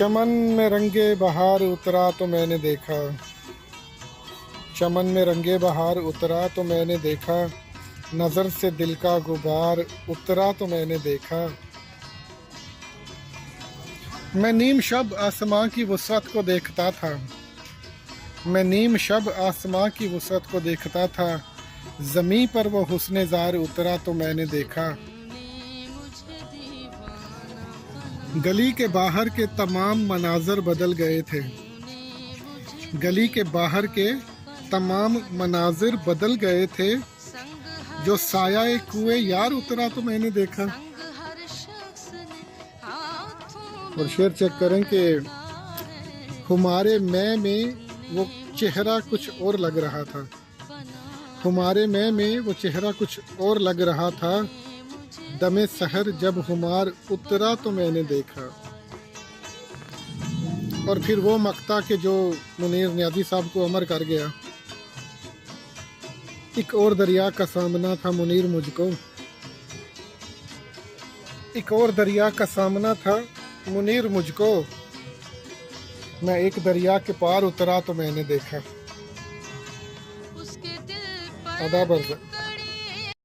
चमन में रंगे बहार उतरा तो मैंने देखा, चमन में रंगे बहार उतरा तो मैंने देखा, नज़र से दिल का गुबार उतरा तो मैंने देखा। मैं नीम शब आसमां की वुसअत को देखता था, मैं नीम शब आसमां की वुसअत को देखता था, ज़मीं पर वो हुस्ने ज़ार उतरा तो मैंने देखा। गली के बाहर के तमाम मनाज़र बदल गए थे, गली के बाहर के तमाम मनाज़िर बदल गए थे, जो साया कुएं यार उतरा तो मैंने देखा। और शेर चेक करें कि हमारे मैं में वो चेहरा कुछ और लग रहा था, हमारे मैं में वो चेहरा कुछ और लग रहा था, दमे सहर जब हुमार उतरा तो मैंने देखा। और फिर वो मक्ता के जो मुनीर नियाज़ी साहब को अमर कर गया, एक और दरिया का सामना था मुनीर मुझको, एक और दरिया का सामना था मुनीर मुझको, मैं एक दरिया के पार उतरा तो मैंने देखा। आदाब अर्ज़।